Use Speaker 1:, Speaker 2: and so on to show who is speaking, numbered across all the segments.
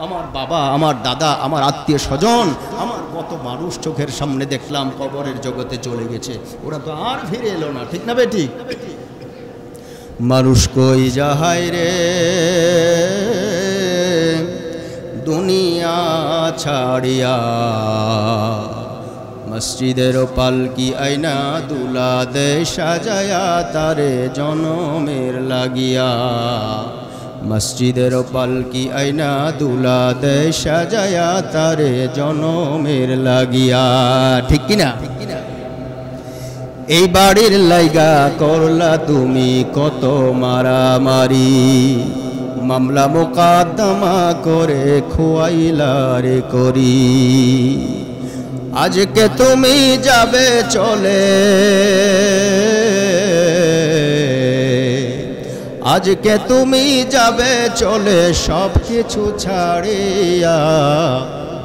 Speaker 1: আমার বাবা, আমার দাদা, আমার আত্মীয় স্বজন, আমার কত মানুষ চোখের সামনে দেখলাম কবরের জগতে চলে গেছে, ওরা তো আর ফিরে এলো না, ঠিক না বেঠিক? মানুষ কই যাহাই রে দুনিয়া ছাড়িয়া, মসজিদের পালকি আইনা দুলা দে সাজায়া তারে জনমের লাগিয়া, মসজিদের পালকি আইনা দুলা দে সাজায়া তারে জনমের লাগিয়া, ঠিক কিনা? এই বাড়ির লাইগা করলা তুমি কত মারামারি, মামলা মোকদ্দমা করে খোয়াইলা রে করি, আজকে তুমি যাবে চলে, আজকে তুমি যাবে চলে সব কিছু ছাড়িয়া,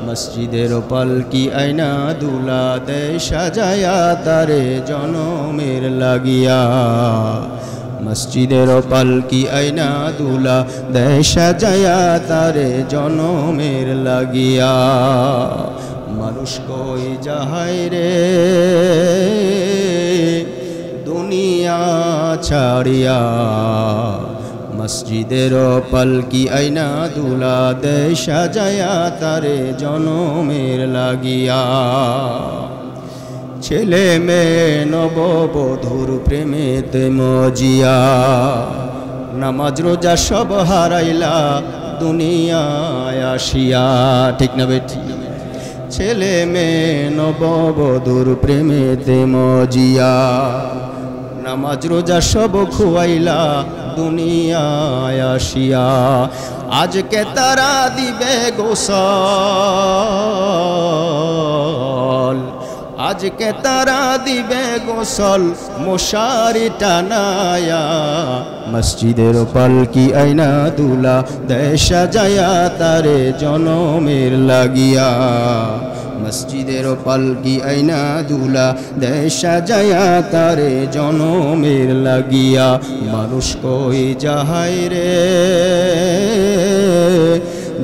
Speaker 1: মসজিদের পালকি আইনা দুলা দে সাজায়া তারে জনমের লাগিয়া, মসজিদের পালকি আইনা দুলা দে সাজায়া তারে জনমের লাগিয়া। মানুষ কই যাহাই রে দুনিয়া ছাড়িয়া, মসজিদের পালকি আইনা দুলা দে সাজায়া তারে জনমের লাগিয়া। ছেলে মেয়ে নববধূর প্রেমেতে মজিয়া, নামাজ রোজা সব হারাইলা দুনিয়ায় আসিয়া, ঠিক না বেঠি? ছেলে মেয়ে নববধূর প্রেমেতে মজিয়া, নামাজ রোজা সব খুয়াইলা দুনিয়ায় আসিয়া, আজকে তারা দিবে গোসল, আজকে তারা দিবে গোসল মশারি টানায়া, মসজিদের পালকি আইনা দুলা দে সাজায়া তারে জনমের লাগিয়া, মসজিদের পালকি আইনা দুলা দে সাজায়া তারে জনমের লাগিয়া। মানুষ কই যাহাই রে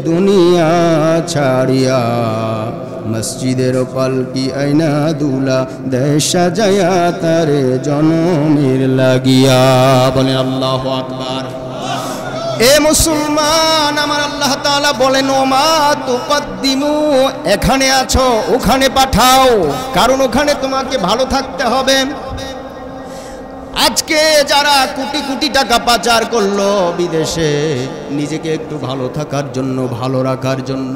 Speaker 1: দুনিয়া ছাড়িয়া, মসজিদের পালকি আইনা দুলা দে সাজায়া তারে জনমের লাগিয়া। বলেন আল্লাহু আকবার। এ মুসলমান, আমার আল্লাহ তাআলা বলেন ওমা তুকদ্দিমু, এখানে আছো ওখানে পাঠাও, কারণ ওখানে তোমাকে ভালো থাকতে হবে। আজকে যারা কোটি কোটি টাকা পাচার করলো বিদেশে নিজেকে একটু ভালো থাকার জন্য, ভালো রাখার জন্য,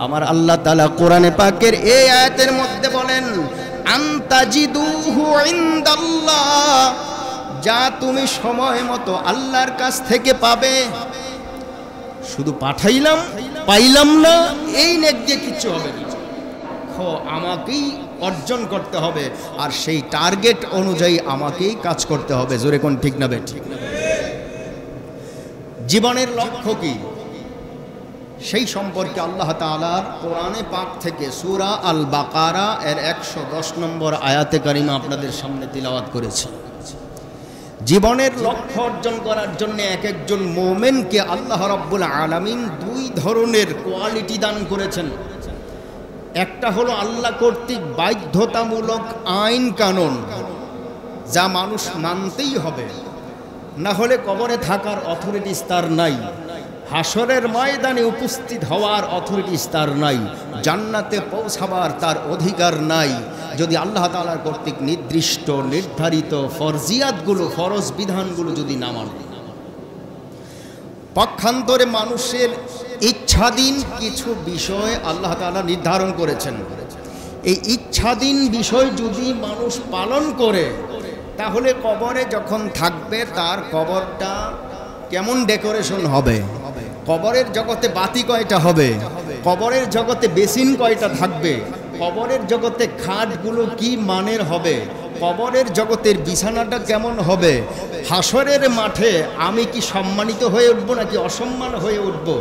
Speaker 1: আমার আল্লাহ তাআলা কোরআনে পাকের এই আয়াতের মধ্যে বলেন আনতাজিদুহু ইনদাল্লাহ, যা তুমি সময় মতো আল্লাহর কাছ থেকে পাবে। শুধু পাঠাইলাম পাইলাম না এই নেক দিয়ে কিচ্ছু হবে না, আমাকেই অর্জন করতে হবে, আর সেই টার্গেট অনুযায়ী আমাকেই কাজ করতে হবে। জোরে কোন ঠিক না বেঠিক? জীবনের লক্ষ্য কি সেই সম্পর্কে আল্লাহ তাআলার কোরআনে পাক থেকে সূরা আল বাকারা এর 110 নম্বর আয়াতে কারিমা আপনাদের সামনে তিলাওয়াত করেছি। জীবনের লক্ষ্য অর্জন করার জন্য এক একজন মুমিনকে আল্লাহ রাব্বুল আলামিন দুই ধরনের কোয়ালিটি দান করেছেন। একটা হলো আল্লাহ কর্তৃক বাধ্যতামূলক আইন কানুন, যা মানুষ মানতেই হবে, না হলে কবরে থাকার অথরিটিস তার নাই, হাসরের ময়দানে উপস্থিত হওয়ার অথরিটিস তার নাই, জান্নাতে পৌঁছাবার তার অধিকার নাই, যদি আল্লাহ তাআলার কর্তৃক নির্দিষ্ট নির্ধারিত ফরজিয়াতগুলো, ফরজ বিধানগুলো যদি না মানে। পক্ষান্তরে মানুষের ইচ্ছাধীন কিছু বিষয় আল্লাহ তাআলা নির্ধারণ করেছেন। এই ইচ্ছাধীন বিষয় যদি মানুষ পালন করে, তাহলে কবরে যখন থাকবে তার কবরটা কেমন ডেকোরেশন হবে, কবরের জগতে বাতি কয়টা হবে, কবরের জগতে বেসিন কয়টা থাকবে, কবরের জগতে খাটগুলো কি মানের হবে, কবরের জগতের বিছানাটা কেমন হবে, হাসরের মাঠে আমি কি সম্মানিত হয়ে উঠবো নাকি অসম্মান হয়ে উঠবো,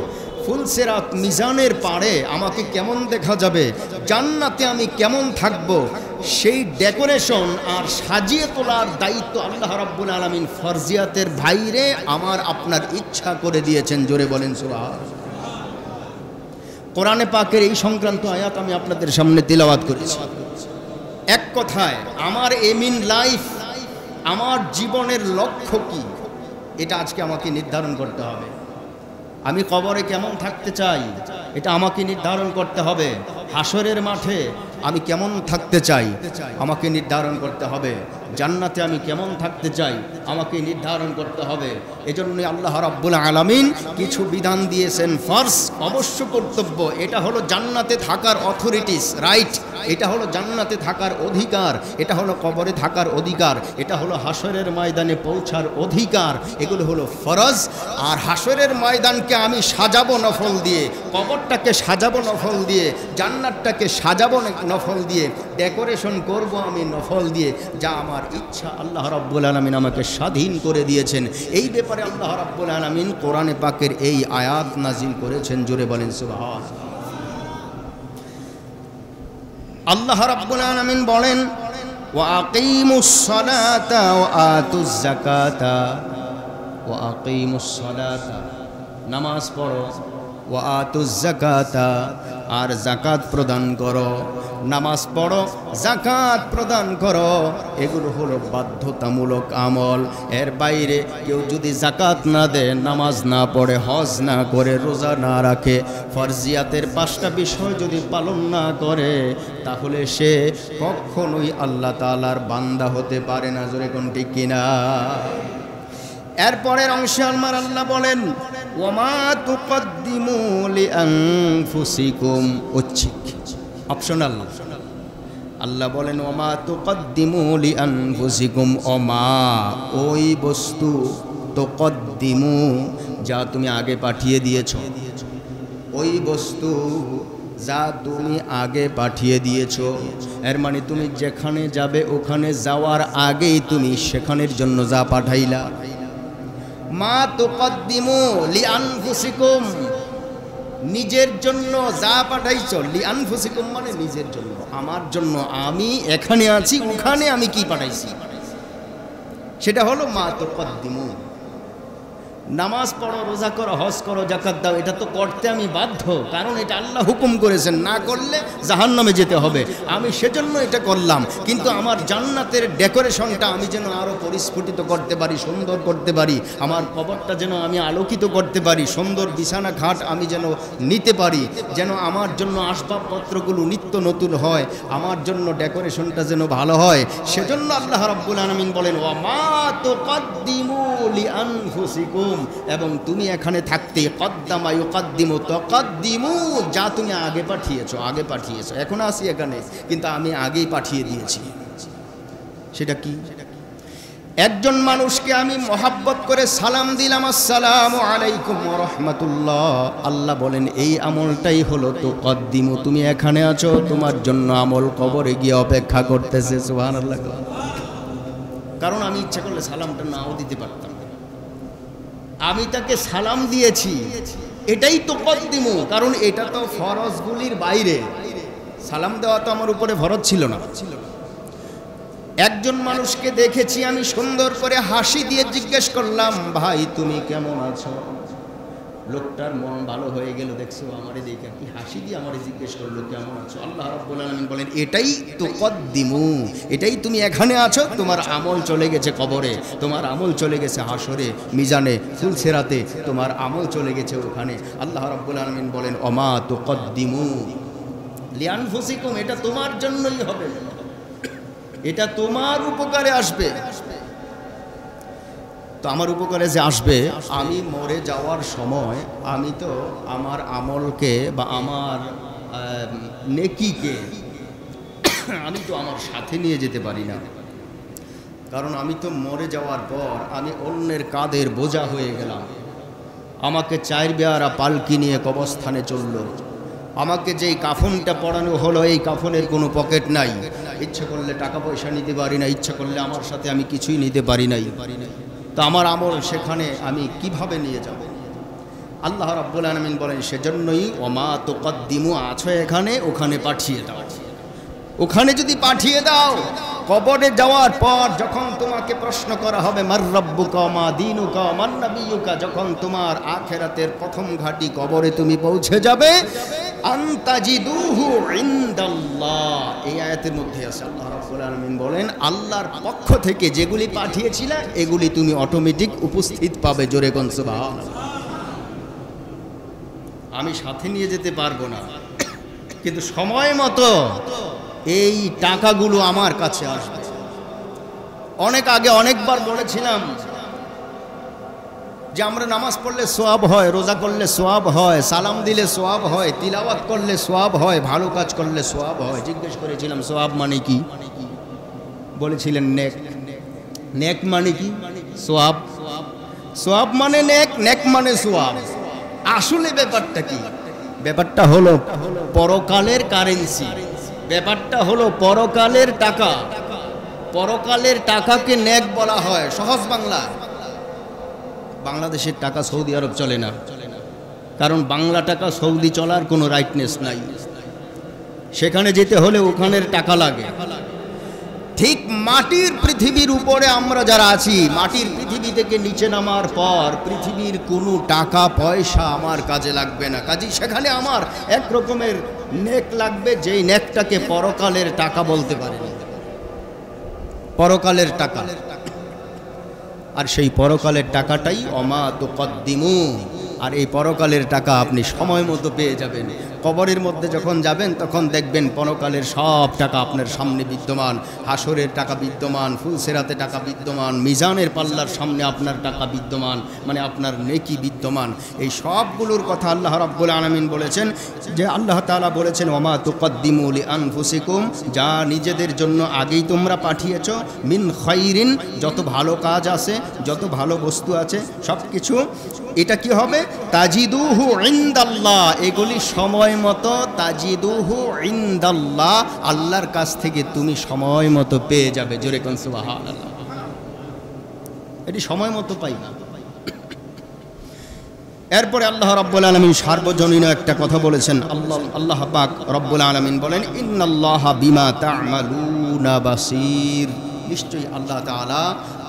Speaker 1: ফুলসিরাত মিজানের পাড়ে আমাকে কেমন দেখা যাবে, জান্নাতে আমি কেমন থাকব, সেই ডেকোরেশন আর সাজিয়ে তোলার দায়িত্ব আল্লাহ রাব্বুল আলামিন ফরজিয়াতের বাইরে আমার আপনার ইচ্ছা করে দিয়েছেন। জোরে বলেন সুবহানাল্লাহ। কোরআনে পাকের এই সংক্রান্ত আয়াত আমি আপনাদের সামনে তিলাওয়াত করেছি। এক কথায় আমার এম ইন লাইফ, আমার জীবনের লক্ষ্য কি, এটা আজকে আমাকে নির্ধারণ করতে হবে। আমি কবরে কেমন থাকতে চাই এটা আমাকে নির্ধারণ করতে হবে। হাসরের মাঠে আমি কেমন থাকতে চাই আমাকে নির্ধারণ করতে হবে। জান্নাতে আমি কেমন থাকতে চাই আমাকে নির্ধারণ করতে হবে। এজন্যই আল্লাহ রাব্বুল আলামিন কিছু বিধান দিয়েছেন, ফরজ, অবশ্য কর্তব্য। এটা হলো জান্নাতে থাকার অথরিটিস, রাইট। এটা হলো জান্নাতে থাকার অধিকার, এটা হলো কবরে থাকার অধিকার, এটা হলো হাসরের ময়দানে পৌঁছার অধিকার। এগুলো হলো ফরজ। আর হাসরের ময়দানকে আমি সাজাবো নফল দিয়ে, কবরটাকে সাজাবো নফল দিয়ে, জান্নাতটাকে সাজাবো নফল দিয়ে, ডেকোরেশন করব আমি নফল দিয়ে। যা আমার ইচ্ছা আল্লাহ রাব্বুল আলামিন আমাকে স্বাধীন করে দিয়েছেন। এই ব্যাপারে আল্লাহ রাব্বুল আলামিন কোরআনে পাকের এই আয়াত নাজিল করেছেন। জোরে বলেন সুবহানাল্লাহ। আল্লাহ রাব্বুল আলামিন বলেন, ওয়া আকিমুস সালাতা ওয়া আতুজ যাকাতা, ওয়া আকিমুস সালাতা, নামাজ পড়ো, ওয়া আতুজ যাকাতা, আর যাকাত প্রদান করো। নামাজ পড়ো, যাকাত প্রদান করো, এগুলো হলো বাধ্যতামূলক আমল। এর বাইরে কেউ যদি যাকাত না দেয়, নামাজ না পড়ে, হজ না করে, রোজা না রাখে, ফরজিয়াতের 5টা বিষয় যদি পালন না করে, তাহলে সে কখনোই আল্লাহ তাআলার বান্দা হতে পারে না। জোরে কোন ঠিক কিনা? এরপরের অংশে আমার আল্লাহ বলেন, ওয়ামা তুকদ্দিমু লিআনফুসিকুম, ঐচ্ছিক, অপশনাল। আল্লাহ বলেন, ওয়ামা তুকদ্দিমু লিআনফুসিকুম, ওমা, ওই বস্তু, তুকদ্দিমু, যা তুমি আগে পাঠিয়ে দিয়েছো, ওই বস্তু যা তুমি আগে পাঠিয়ে দিয়েছো। এর মানে তুমি যেখানে যাবে ওখানে যাওয়ার আগেই তুমি সেখানের জন্য যা পাঠাইলা। মা তুকদ্দিমু লিআনফুসিকুম, নিজের জন্য যা পাঠাইছো, লিআনফুসিকুম মানে নিজের জন্য, আমার জন্য। আমি এখানে আছি, ওখানে আমি কি পাঠাইছি, সেটা হলো মা তুকদ্দিমু। নামাজ পড়ো, রোজা করো, হজ করো, যাকাত দাও, এটা তো করতে আমি বাধ্য, কারণ এটা আল্লাহ হুকুম করেছেন। না করলে জাহান্নামে যেতে হবে। আমি সেজন্য এটা করলাম। কিন্তু আমার জান্নাতের ডেকোরেশনটা আমি যেন আরও পরিস্ফুটিত করতে পারি, সুন্দর করতে পারি, আমার কবরটা যেন আমি আলোকিত করতে পারি, সুন্দর বিছানা খাট আমি যেন নিতে পারি, যেন আমার জন্য আসবাবপত্রগুলো নিত্য নতুন হয়, আমার জন্য ডেকোরেশনটা যেন ভালো হয়। সেজন্য আল্লাহ রাব্বুল আলামিন বলেন, ওয়া মা তুকদ্দিমু লিআনফুসিকুম, এবং তুমি এখানে থাকতে, কদ্দামা ইউকদ্দিমু তাকদ্দিমু, যা তুমি আগে পাঠিয়েছো, আগে পাঠিয়েছো। এখন আসি এখানে, কিন্তু আমি আগেই পাঠিয়ে দিয়েছি। সেটা কি? একজন মানুষকে আমি মহাব্বত করে সালাম দিলাম, আসসালামু আলাইকুম ওয়া রাহমাতুল্লাহ। আল্লাহ বলেন, এই আমলটাই হলো তুকদ্দিমু, তুমি এখানে আছো, তোমার জন্য আমল কবরে গিয়ে অপেক্ষা করতেছে। সুবহানাল্লাহ। কারণ আমি ইচ্ছা করলে সালামটা নাও দিতে পারতাম, আমি তাকে সালাম দিয়েছি, এটাই তুকদ্দিমু। কারণ এটা তো ফরজগুলির বাইরে, সালাম দেওয়া তো আমার উপরে ফরজ ছিল না। একজন মানুষকে দেখেছি আমি, সুন্দর করে হাসি দিয়ে জিজ্ঞেস করলাম, ভাই তুমি কেমন আছো? লোকটার মন ভালো হয়ে গেল, দেখছো আমারে দেখে কি হাসি দিয়ে আমারে জিজ্ঞেস করলো কেমন আছো। আল্লাহ রাব্বুল আলামিন বলেন, এটাই তুকদ্দিমু, এটাই তুমি এখানে আছো, তোমার আমল চলে গেছে কবরে, তোমার আমল চলে গেছে হাসরে, মিজানে, ফুলসিরাতে, তোমার আমল চলে গেছে ওখানে। আল্লাহ রাব্বুল আলামিন বলেন, ওমা তুকদ্দিমু লিআনফুসিকুম, এটা তোমার জন্যই হবে, এটা তোমার উপকারে আসবে। তো আমার উপকারে যে আসবে, আমি মরে যাওয়ার সময় আমি তো আমার আমলকে বা আমার নেকিকে আমি তো আমার সাথে নিয়ে যেতে পারি না। কারণ আমি তো মরে যাওয়ার পর আমি অন্যের কাঁধের বোঝা হয়ে গেলাম। আমাকে 4 বেয়ারা পালকি নিয়ে কবরস্থানে চললো। আমাকে যেই কাফনটা পরানো হলো, এই কাফনের কোনো পকেট নাই, ইচ্ছা করলে টাকা পয়সা নিতে পারি না, ইচ্ছা করলে আমার সাথে আমি কিছুই নিতে পারি নাই। তো আমার আমল সেখানে আমি কিভাবে নিয়ে যাব? আল্লাহ রাব্বুল আলামিন বলেন, সেজন্যই ওমা তুকদ্দিমু, আছো এখানে, ওখানে পাঠিয়ে দাও। ওখানে যদি পাঠিয়ে দাও, কবরে যাওয়ার পর যখন তোমাকে প্রশ্ন করা হবে, মার রাব্বুকা মা দীনুকা মান নাবিয়ুকা, যখন তোমার আখিরাতের প্রথম ঘাটি কবরে তুমি পৌঁছে যাবে, আনতাজিদুহু ইনদাল্লাহ, এই আয়াতের মধ্যে আছে আল্লাহ রাব্বুল আলামিন বলেন আল্লাহর পক্ষ থেকে যেগুলি পাঠিয়েছিলা এগুলি তুমি অটোমেটিক উপস্থিত পাবে। জোরে কোন সুবহানাল্লাহ। আমি সাথে নিয়ে যেতে পারবো না, কিন্তু সময় মতো এই টাকাগুলো আমার কাছে আসবে। অনেক আগে অনেকবার বলেছিলাম যে আমরা নামাজ পড়লে সোয়াব হয়, রোজা করলে সোয়াব হয়, সালাম দিলে সোয়াব হয়, তিলাওয়াত করলে সোয়াব হয়, ভালো কাজ করলে সোয়াব হয়। জিজ্ঞেস করেছিলাম সোয়াব মানে কি? বলেছিলেন নেক। নেক মানে কি? সোয়াব। সোয়াব মানে নেক, নেক মানে সোয়াব। আসলে ব্যাপারটা কি? ব্যাপারটা হলো পরকালের কারেন্সি, ব্যাপারটা হলো পরকালের টাকা। পরকালের টাকাকে নেক বলা হয় সহজ বাংলা। বাংলাদেশের টাকা সৌদি আরব চলে না, কারণ বাংলা টাকা সৌদি চলার কোনো রাইটনেস নাই। সেখানে যেতে হলে ওখানের টাকা লাগে। ঠিক মাটির পৃথিবীর উপরে আমরা যারা আছি, মাটির পৃথিবী থেকে নিচে নামার পর পৃথিবীর কোনো টাকা পয়সা আমার কাজে লাগবে না। কাজেই সেখানে আমার এক রকমের নেক লাগবে, যেই নেকটাকে পরকালের টাকা বলতে পারে, পরকালের টাকা। আর সেই পরকালের টাকাটাই অমা তুকদ্দিমু, আর এই পরকালের টাকা আপনি সময় মতো পেয়ে যাবেন। কবরের মধ্যে যখন যাবেন তখন দেখবেন পরকালের সব টাকা আপনার সামনে বিদ্যমান। হাসরের টাকা বিদ্যমান, ফুলসেরাতে টাকা বিদ্যমান, মিজানের পাল্লার সামনে আপনার টাকা বিদ্যমান, মানে আপনার নেকি বিদ্যমান। এই সবগুলোর কথা আল্লাহ রাব্বুল আলামিন বলেছেন, যে আল্লাহ তাআলা বলেছেন ওমা তুকদ্দিমু লিআনফুসিকুম, যা নিজেদের জন্য আগেই তোমরা পাঠিয়েছ, মিন খায়রিন, যত ভালো কাজ আছে, যত ভালো বস্তু আছে সব কিছু, এটা কি হবে? তাজিদুহু ইনদাল্লাহ, এগুলি সময় মতো তাজিদুহু ইনদাল্লাহ, আল্লাহর কাছ থেকে তুমি সময় মতো পেয়ে যাবে। জোরে কোন সুবহানাল্লাহ। এটি সময় মতো পাই না। এরপরে আল্লাহ রাব্বুল আলামিন সার্বজনীন একটা কথা বলেছেন। আল্লাহ পাক রব্বুল আলামিন বলেন ইন্নাল্লাহা বিমা তা'মালুনা বাসীর, নিশ্চয়ই আল্লাহ তাআলা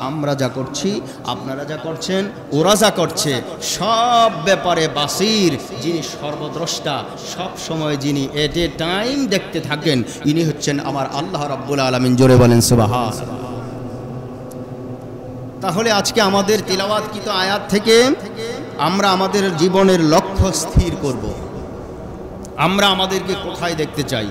Speaker 1: আমরা যা করছি, আপনারা যা করছেন, ওরা যা করছে, সব ব্যাপারে বাসীর, যিনি সর্বদ্রষ্টা, সব সময় যিনি এট এ টাইম দেখতে থাকেন, ইনি হচ্ছেন আমার আল্লাহ রাব্বুল আলামিন। জোরে বলেন সুবহানাল্লাহ। তাহলে আজকে আমাদের তিলাওয়াতকৃত আয়াত থেকে আমরা আমাদের জীবনের লক্ষ্য স্থির করব। আমরা আমাদেরকে কোথায় দেখতে চাই,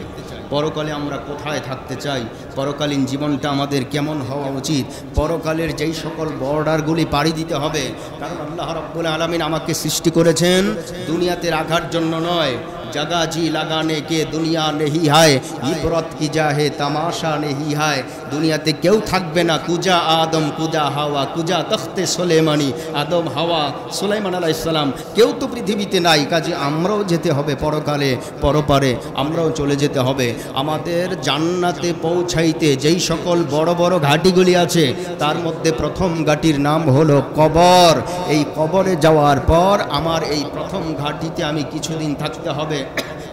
Speaker 1: পরকালে আমরা কোথায় থাকতে চাই, পরকালীন জীবনটা আমাদের কেমন হওয়া উচিত, পরকালের যেই সকল বর্ডারগুলি পাড়ি দিতে হবে। কারণ আল্লাহ রাব্বুল আলামিন আমাকে সৃষ্টি করেছেন দুনিয়াতে রাখার জন্য নয়। जगह जी लगाने के दुनिया नहीं है, इबरत की जाहे तमाशा नहीं है। दुनियाते केउ थाकबे ना, कुजा आदम कुजा हावा, कुजा तख्ते सुलेमानी, आदम हावा सुलाइमान आलाइहिस सालाम, केउ तो पृथिवीते नाई। काजे आमराओ जेते होबे परकाले, परपारे आमराओ चले जेते होबे। आमादेर जान्नाते पौঁছাইতে যেই সকল বড় বড় ঘাটিগুলি আছে তার মধ্যে প্রথম ঘাটির নাম হলো কবর। এই কবরে যাওয়ার পর আমার এই প্রথম ঘাটিতে আমি কিছুদিন থাকতে হবে।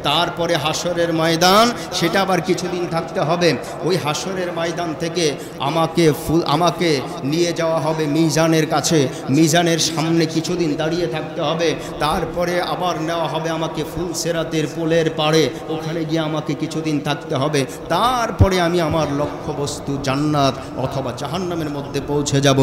Speaker 1: তারপরে হাসরের ময়দান, সেটা আবার কিছুদিন থাকতে হবে। ওই হাসরের ময়দান থেকে আমাকে নিয়ে যাওয়া হবে মিজানের কাছে, মিজানের সামনে কিছুদিন দাঁড়িয়ে থাকতে হবে। তারপরে আবার নেওয়া হবে আমাকে ফুলসেরাতের পোলের পাড়ে, ওখানে গিয়ে আমাকে কিছুদিন থাকতে হবে। তারপরে আমি আমার লক্ষ্যবস্তু জান্নাত অথবা জাহান্নামের মধ্যে পৌঁছে যাব।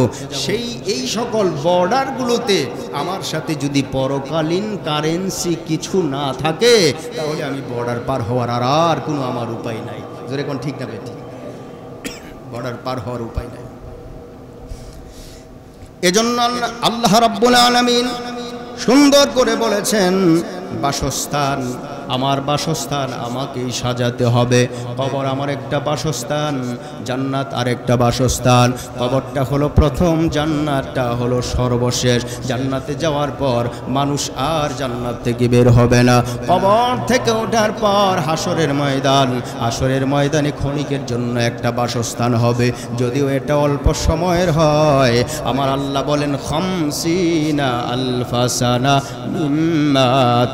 Speaker 1: এই সকল বর্ডারগুলোতে আমার সাথে যদি পরকালীন কারেন্সি কিছু না থাকে তাহলে আমি বর্ডার পার হওয়ার আর কোনো আমার উপায় নাই। জোরে কোন ঠিক না বেটি? বর্ডার পার হওয়ার উপায় নাই। এজন্য আল্লাহ রাব্বুল আলামিন সুন্দর করে বলেছেন বাসস্থান, আমার বাসস্থান আমাকেই সাজাতে হবে। কবর আমার একটা বাসস্থান, জান্নাত আরেকটা বাসস্থান। কবরটা হলো প্রথম, জান্নাতটা হলো সর্বশেষ। জান্নাতে যাওয়ার পর মানুষ আর জান্নাত থেকে বের হবে না। কবর থেকে ওঠার পর হাসরের ময়দান, হাসরের ময়দানে ক্ষণিকের জন্য একটা বাসস্থান হবে, যদিও এটা অল্প সময়ের হয়। আমার আল্লাহ বলেন খামসিনা আলফা সানা মিম্মা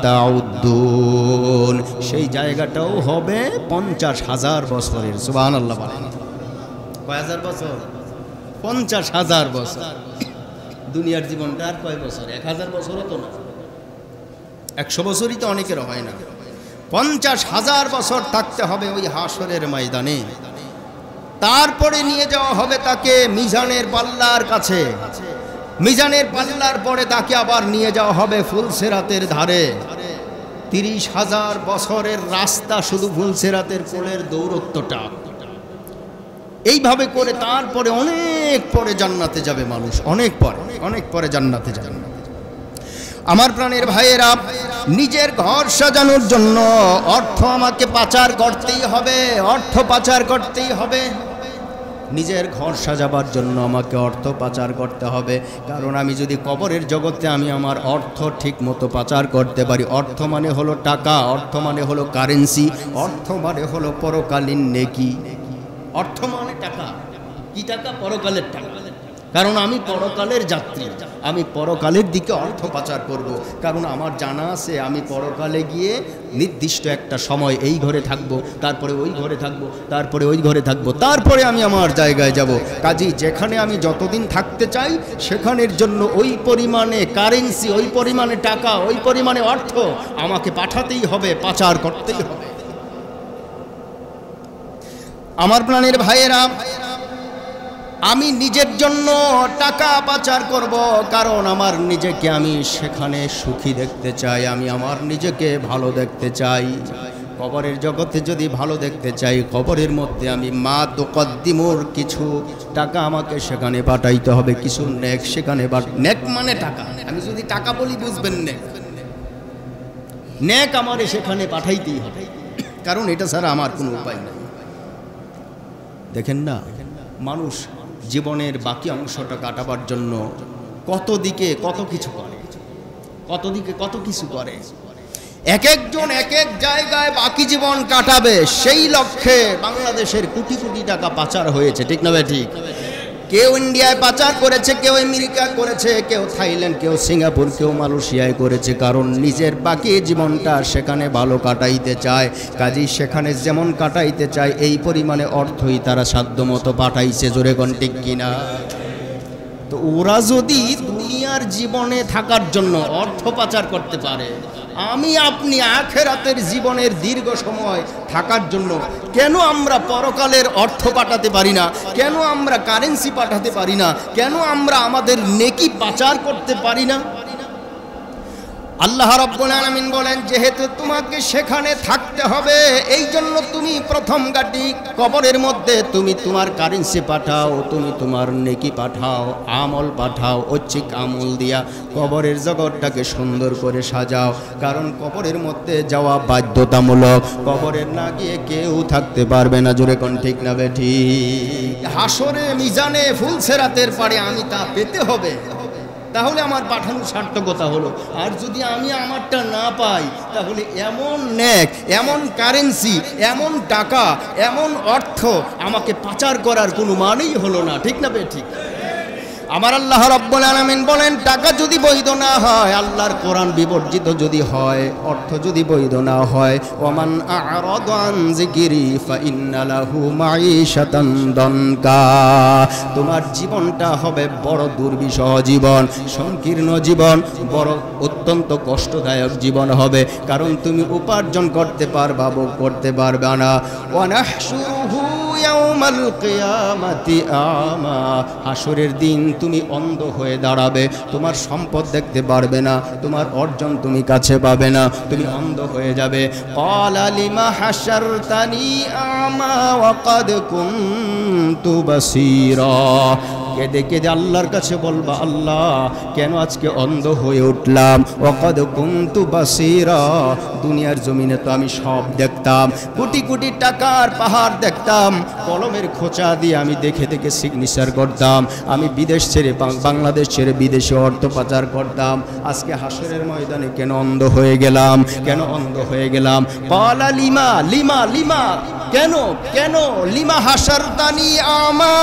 Speaker 1: তাউদ্দুন, সেই জায়গাটাও হবে 50,000 বছরের। সুবহানাল্লাহ বলেন। কয় হাজার বছর? 50,000 বছর। দুনিয়ার জীবনটা আর কয় বছর? 1000 বছরও তো না, 100 বছরই তো অনেকের হয় না। 50,000 বছর থাকতে হবে ওই হাসরের ময়দানে। তারপরে নিয়ে যাওয়া হবে তাকে মিজানের পাল্লার কাছে। মিজানের পাল্লার পরে তাকে আবার নিয়ে যাওয়া হবে ফুলসিরাতের ধারে। 30,000 বছরের রাস্তা শুধু ফুলসিরাতের কোলের দৌরত্বটা। এইভাবে করে তারপরে অনেক পরে জান্নাতে যাবে মানুষ, অনেক পরে জান্নাতে যাবে। আমার প্রাণের ভাইয়েরা, নিজের ঘর সাজানোর জন্য অর্থ আমাকে পাচার করতেই হবে, অর্থ পাচার করতেই হবে। নিজের ঘর সাজাবার জন্য আমাকে অর্থ পাচার করতে হবে, কারণ আমি যদি কবরের জগতে আমি আমার অর্থ ঠিক মতো পাচার করতে পারি। অর্থ মানে হলো টাকা, অর্থ মানে হলো কারেন্সি, অর্থ মানে হলো পরকালীন নেকি। অর্থ মানে টাকা, কি টাকা? পরকালের টাকা। কারণ আমি পরকালের যাত্রী, আমি পরকালের দিকে অর্থ পাচার করব। কারণ আমার জানা আছে আমি পরকালে গিয়ে নির্দিষ্ট একটা সময় এই ঘরে থাকব, তারপরে ওই ঘরে থাকব, তারপরে ওই ঘরে থাকব, তারপরে আমি আমার জায়গায় যাব। কাজেই যেখানে আমি যতদিন থাকতে চাই সেখানের জন্য ওই পরিমাণে কারেন্সি, ওই পরিমাণে টাকা, ওই পরিমাণে অর্থ আমাকে পাঠাতেই হবে, পাচার করতেই হবে। আমার প্রাণের ভাইয়েরা, আমি নিজের জন্য টাকা পাচার করব, কারণ আমার নিজেকে আমি সেখানে সুখী দেখতে চাই, আমি আমার নিজেকে ভালো দেখতে চাই। কবরের জগতে যদি ভালো দেখতে চাই, কবরের মধ্যে আমি মা তুকদ্দিমুর কিছু টাকা আমাকে সেখানে পাঠাইতে হবে, কিছু নেক সেখানে। নেক মানে টাকা, আমি যদি টাকা বলি বুঝবেন নেক। নেক আমারে সেখানে পাঠাইতেই হবে, কারণ এটা ছাড়া আমার কোনো উপায় নেই। দেখেন না, মানুষ জীবনের বাকি অংশটা কাটাবার জন্য কত দিকে কত কিছু করে, কত দিকে কত কিছু করে। এক একজন এক এক জায়গায় বাকি জীবন কাটাবে, সেই লক্ষ্যে বাংলাদেশের কোটি কোটি টাকা পাচার হয়েছে, ঠিক না ভাই? ঠিক। কেউ ইন্ডিয়ায় পাচার করেছে, কেউ আমেরিকা করেছে, কেউ থাইল্যান্ড, কেউ সিঙ্গাপুর, কেউ মালয়েশিয়ায় করেছে, কারণ নিজের বাকি জীবনটা সেখানে ভালো কাটাইতে চায়। কাজেই সেখানে যেমন কাটাইতে চায় এই পরিমাণে অর্থই তারা সাধ্যমতো পাঠাইছে, জোরে কোন ঠিক কিনা? তো ওরা যদি দুনিয়ার জীবনে থাকার জন্য অর্থ পাচার করতে পারে, আমি আপনি আখিরাতের জীবনের দীর্ঘ সময় থাকার জন্য কেন আমরা পরকালের অর্থ পাঠাতে পারি না? কেন আমরা কারেন্সি পাঠাতে পারি না? কেন আমরা আমাদের নেকি পাচার করতে পারি না? আল্লাহ রাব্বুল আলামিন বলেন, যেহেতু তোমাকে সেখানে থাকতে হবে, এই জন্য তুমি প্রথম গাটি কবরের মধ্যে তুমি তোমার কারেন্সি পাঠাও, তুমি তোমার নেকি পাঠাও, আমল পাঠাও, ঐচ্ছিক আমল দিয়া কবরের জগৎটাকে সুন্দর করে সাজাও। কারণ কবরের মধ্যে যাওয়া বাধ্যতামূলক, কবরের না গিয়ে কেউ থাকতে পারবে না, জোরে কোন ঠিক না বেঠি? হাসরে মিজানে ফুলসিরাতের পারে আমি তা পেতে হবে, তাহলে আমার পাঠানোর সার্থকতা হলো। আর যদি আমি আমারটা না পাই, তাহলে এমন নেক, এমন কারেন্সি, এমন টাকা, এমন অর্থ আমাকে পাচার করার কোনো মানেই হলো না, ঠিক না ঠিক? আমার আল্লাহ রাব্বুল আলামিন বলেন, টাকা যদি বৈধ না হয়, আল্লাহর কোরআন বিবর্জিত যদি হয়, অর্থ যদি বৈধ না হয়, ওয়ামান আ'রাদা আন যিকরি ফাইন্না লাহু মাঈশাতান দানকা, তোমার জীবনটা হবে বড় দুর্বিষহ জীবন, সংকীর্ণ জীবন, বড় অত্যন্ত কষ্টদায়ক জীবন হবে। কারণ তুমি উপার্জন করতে পারবা, ভোগ করতে পারবা না। ওয়া নাহশুরুহু ইয়াউমাল কিয়ামাতি আমা, হাসরের দিন তুমি অন্ধ হয়ে দাঁড়াবে, তোমার সম্পদ দেখতে পারবে না, তোমার অর্জন তুমি কাছে পাবে না, তুমি অন্ধ হয়ে যাবে। ক্বালা লিমা হাশারতানি আমা ওয়া কাদ কুনতু বাসীরা, কেঁদে কেঁদে আল্লাহর কাছে বলবা, আল্লাহ কেন আজকে অন্ধ হয়ে উঠলাম? ওয়াকাদ কুনতু বাসীরা, দুনিয়ার জমিনে তো আমি সব দেখতাম, কোটি কোটি টাকার পাহাড় দেখতাম, কলমের খোঁচা দিয়ে আমি দেখে দেখে সিগনেচার করতাম, আমি বিদেশ ছেড়ে বাংলাদেশ ছেড়ে বিদেশে অর্থ পাচার করতাম, আজকে হাসরের ময়দানে কেন অন্ধ হয়ে গেলাম? কেন অন্ধ হয়ে গেলাম? ক্বালা লিমা লিমা লিমা, কেন কেন লিমা হাসারতানি আমা,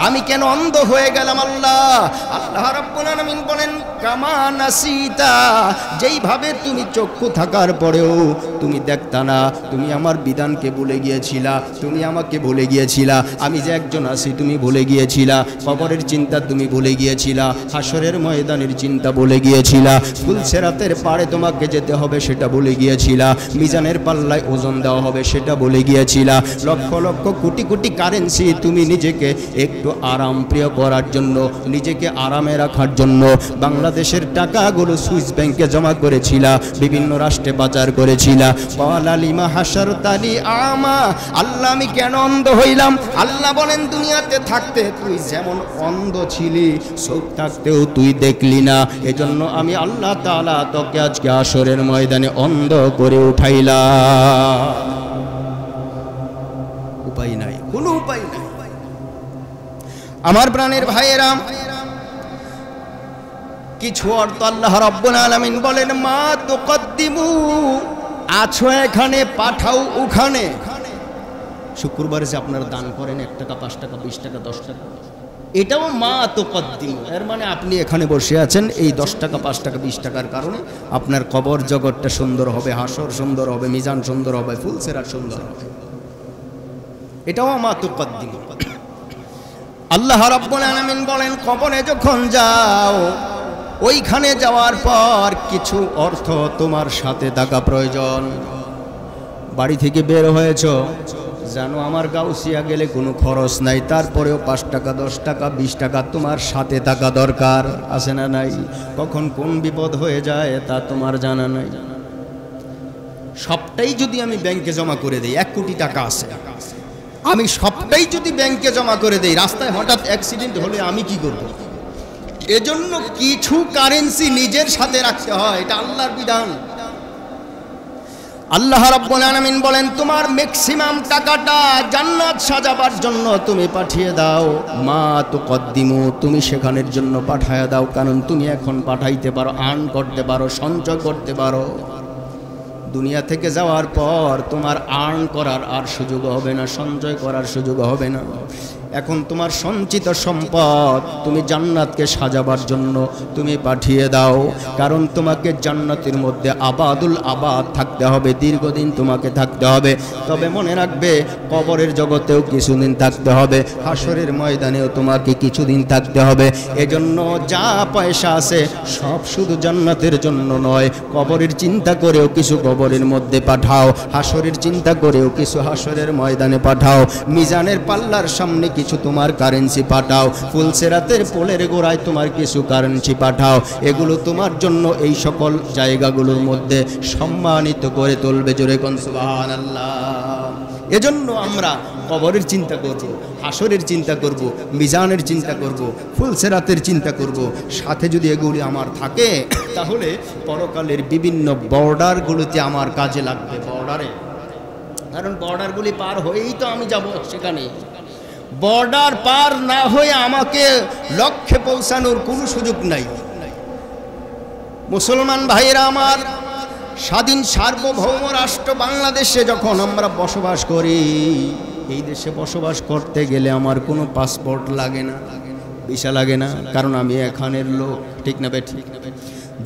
Speaker 1: আমি কেন অন্ধ হয়ে গেলাম আল্লাহ? আল্লাহ রাব্বুল আলামিন বলেন কামা নাসিতা, যেইভাবে তুমি চক্ষু থাকার পরেও তুমি দেখতা না, তুমি আমার বিধানকে ভুলে গিয়েছিলা, তুমি আমাকে ভুলে গিয়েছিলা, আমি যে একজন আছি তুমি ভুলে গিয়েছিলা, কবরের চিন্তা তুমি ভুলে গিয়েছিলা, হাসরের ময়দানের চিন্তা ভুলে গিয়েছিলা, ফুলসিরাতের পাড়ে তোমাকে যেতে হবে সেটা ভুলে গিয়েছিলা, মিজানের পাল্লায় ওজন দেওয়া হবে সেটা ভুলে গিয়েছিলা, লক্ষ লক্ষ কোটি কোটি কারেন্সি তুমি নিজেকে একটু আরাম প্রিয় করার জন্য, নিজেকে আরামে রাখার জন্য বাংলাদেশের টাকাগুলো সুইস ব্যাংকে জমা করেছিলা, বিভিন্ন রাষ্ট্রে পাচার করেছিলা। ক্বালা লিমা হাসারতানি আমা, আল্লাহ আমি কেন অন্ধ হইলাম? আল্লাহ বলেন দুনিয়াতে থাকতে তুই যেমন অন্ধ ছিলি, চোখ থাকতেও তুই দেখলি না, এজন্য আমি আল্লাহ তাআলা তোকে আজকে হাসরের ময়দানে অন্ধ করে উঠাইলাম। উপায় নাই, কোনো উপায় নাই। আমার প্রাণের ভাইয়েরা, কিছু অর্থ আল্লাহ রাব্বুল আলামিন বলেন মা তুকদ্দিমু, আছো এখানে পাঠাও ওখানে। শুক্রবারে যে আপনারা দান করেন 1 টাকা 5 টাকা 20 টাকা 10 টাকা, এটাও মা তুকদ্দিমু, এর মানে আপনি এখানে বসে আছেন এই 10 টাকা 5 টাকা 20 টাকার কারণে আপনার কবর জগৎটা সুন্দর হবে, হাসর সুন্দর হবে, মিজান সুন্দর হবে, ফুলসিরাত সুন্দর হবে, এটাও মা তুকদ্দিমু। আল্লাহ রাব্বুল আলামিন বলেন কবরে যখন যাও, ওইখানে যাওয়ার পর কিছু অর্থ তোমার সাথে থাকা প্রয়োজন। বাড়ি থেকে বের হয়েছ, জানো আমার গাউসিয়া গেলে কোনো খরচ নাই, তারপরেও 5 টাকা 10 টাকা 20 টাকা তোমার সাথে থাকা দরকার, আছে না নাই? কখন কোন বিপদ হয়ে যায় তা তোমার জানা নাই। সবটাই যদি আমি ব্যাংকে জমা করে দিই, 1 কোটি টাকা আছে, আমি সবটাই যদি ব্যাংকে জমা করে দেই, রাস্তায় হঠাৎ অ্যাক্সিডেন্ট হলে আমি কি করব? এজন্য কিছু কারেন্সি নিজের সাথে রাখতে হয়, এটা আল্লাহর বিধান। আল্লাহ রাব্বুল আলামিন বলেন তোমার ম্যাক্সিমাম টাকাটা জান্নাত সাজাবার জন্য তুমি পাঠিয়ে দাও, মা তুকদ্দিমু, তুমি সেখানের জন্য পাঠিয়ে দাও, কারণ তুমি এখন পাঠাইতে পারো, আর্ন করতে পারো, সঞ্চয় করতে পারো। দুনিয়া থেকে যাওয়ার পর তোমার আর্ন করার আর সুযোগ হবে না, সঞ্চয় করার সুযোগ হবে না। এখন তোমার সঞ্চিত সম্পদ তুমি জান্নাতকে সাজাবার জন্য তুমি পাঠিয়ে দাও, কারণ তোমাকে জান্নাতের মধ্যে আবাদুল আবাদ থাকতে হবে, দীর্ঘদিন তোমাকে থাকতে হবে। তবে মনে রাখবে কবরের জগতেও কিছুদিন থাকতে হবে, হাসরের ময়দানেও তোমাকে কিছুদিন থাকতে হবে। এজন্য যা পয়সা আছে সব শুধু জান্নাতের জন্য নয়, কবরের চিন্তা করেও কিছু কবরের মধ্যে পাঠাও, হাসরের চিন্তা করেও কিছু হাসরের ময়দানে পাঠাও, মিজানের পাল্লার সামনে কিছু তোমার কারেন্সি পাঠাও, ফুলসিরাতের পোলের গোড়ায় তোমার কিছু কারেন্সি পাঠাও। এগুলো তোমার জন্য এই সকল জায়গাগুলোর মধ্যে সম্মানিত করে তুলবে। জোরে কোন সুবহানাল্লাহ। এজন্য আমরা কবরের চিন্তা করব, হাসরের চিন্তা করব, মিজানের চিন্তা করব, ফুলসিরাতের চিন্তা করব। সাথে যদি এগুলি আমার থাকে তাহলে পরকালের বিভিন্ন বর্ডারগুলোতে আমার কাজে লাগবে। বর্ডারে, কারণ বর্ডারগুলি পার হয়েই তো আমি যাব সেখানে। বর্ডার পার না হয়ে আমাকে লক্ষ্যে পৌঁছানোর কোনো সুযোগ নাই। মুসলমান ভাইয়েরা আমার, স্বাধীন সার্বভৌম রাষ্ট্র বাংলাদেশে যখন আমরা বসবাস করি, এই দেশে বসবাস করতে গেলে আমার কোনো পাসপোর্ট লাগে না, ভিসা লাগে না, কারণ আমি এখানের লোক, ঠিক না বে ঠিক?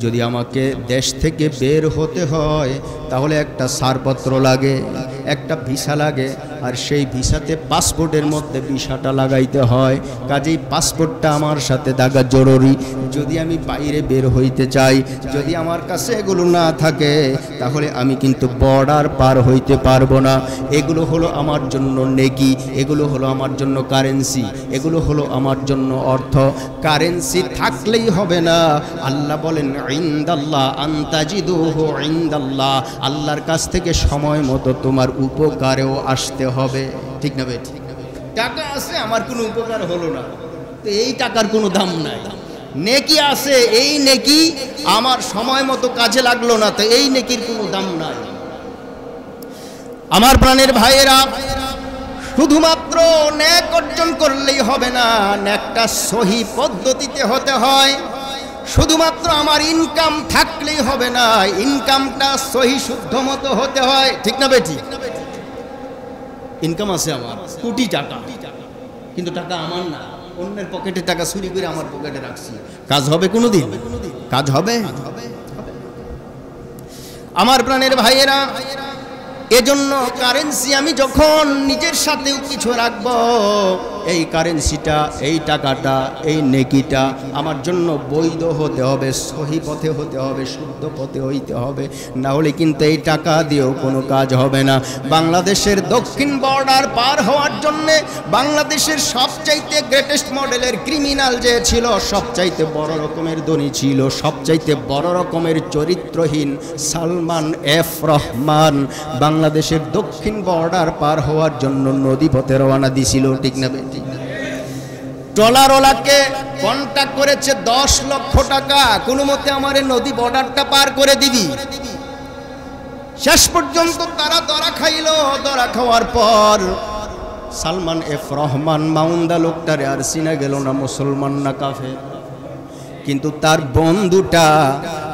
Speaker 1: যদি আমাকে দেশ থেকে বের হতে হয় তাহলে একটা ছাড়পত্র লাগে, একটা ভিসা লাগে, আর সেই ভিসাতে পাসপোর্টের মধ্যে ভিসাটা লাগাইতে হয়। কাজেই পাসপোর্টটা আমার সাথে থাকা জরুরি। যদি আমি বাইরে বের হইতে চাই, যদি আমার কাছে এগুলো না থাকে তাহলে আমি কিন্তু বর্ডার পার হইতে পারবো না। এগুলো হলো আমার জন্য নেকি, এগুলো হলো আমার জন্য কারেন্সি, এগুলো হলো আমার জন্য অর্থ। কারেন্সি থাকলেই হবে না। আল্লাহ বলেন ইনদাল্লাহ আনতাজিদুহু ইনদাল্লাহ, আল্লাহর কাছ থেকে সময় মতো তোমার উপকারেও আসতে হবে, ঠিক না? টাকা আছে, আমার কোনো উপকার হলো না, তো এই টাকার কোনো দাম নাই। নেকি আছে, এই নেকি আমার সময় মতো কাজে লাগলো না, তো এই নেকির কোনো দাম নাই। আমার প্রাণের ভাইয়েরা, শুধুমাত্র নেক অর্জন করলেই হবে না, নেকটা সহি পদ্ধতিতে হতে হয়। শুধুমাত্র আমার ইনকাম থাকলেই হবে না, ইনকামটা সহি শুদ্ধ মতো হতে হয়, ঠিক না বেটি? ইনকাম আছে আমার কোটি টাকা, কিন্তু টাকা আমার না, অন্যের পকেটে টাকা চুরি করে আমার পকেটে রাখছি। কাজ হবে কোনোদিন? কাজ হবে? আমার প্রাণের ভাইয়েরা, এজন্য কারেন্সি আমি যখন নিজের সাথেও কিছু রাখবো, এই কারেন্সিটা, এই টাকাটা, এই নেকিটা আমার জন্য বৈধ হতে হবে, সহি পথে হতে হবে, শুদ্ধ পথে হইতে হবে, না হলে কিন্তু এই টাকা দিয়েও কোনো কাজ হবে না। বাংলাদেশের দক্ষিণ বর্ডার পার হওয়ার জন্যে বাংলাদেশের সবচাইতে গ্রেটেস্ট মডেলের ক্রিমিনাল যে ছিল, সবচাইতে বড় রকমের ধনী ছিল, সবচাইতে বড় রকমের চরিত্রহীন সালমান এফ রহমান বাংলাদেশের দক্ষিণ বর্ডার পার হওয়ার জন্য নদীপথে রওনা দিছিল, ঠিক না? ট্রলারওয়ালাকে কন্ট্যাক্ট করেছে 10 লক্ষ টাকা, কোনো মতে আমার নদী বর্ডারটা পার করে দিবি। শেষ পর্যন্ত তারা ধরা খাইল। ধরা খাওয়ার পর সালমান এফ রহমান মাউন্দা লোকটারে আর চিনা গেল না মুসলমান না কাফের, কিন্তু তার বন্ধুটা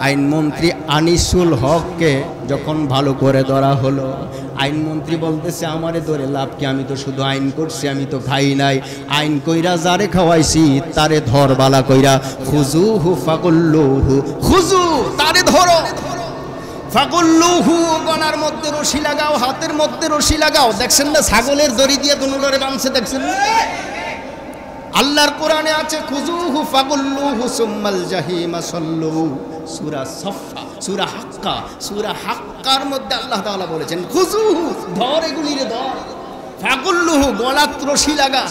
Speaker 1: আইনমন্ত্রী আনিসুল হককে যখন ভালো করে ধরা হলো, আইনমন্ত্রী বলতেছে আমারে ধরে লাভ কি, আমি তো শুধু আইন করছি, আমি তো খাই নাই। আইন কইরা যারে খাওয়াইছি তারে ধর বালা কইরা, খুজুহু ফাকুল্লুহু, খুজু তারে ধরো, ফাকুল্লুহু গলার মধ্যে রশি লাগাও, হাতের মধ্যে রশি লাগাও। দেখছেন না ছাগলের দড়ি দিয়ে দুনুরে বাঁধছে, দেখছেন না? আল্লাহর কোরআনে আছে খুজুহু ফাকুল্লুহু সুম্মাল জাহিমা সাল্লু, সূরা সাফফা, সূরা হাক্কা, সূরা হাক্কার মধ্যে আল্লাহ তাআলা বলেছেন খুজুহু, ধর এগুলিরে ধর, ফাকুল্লুহু গলাত রশি লাগা,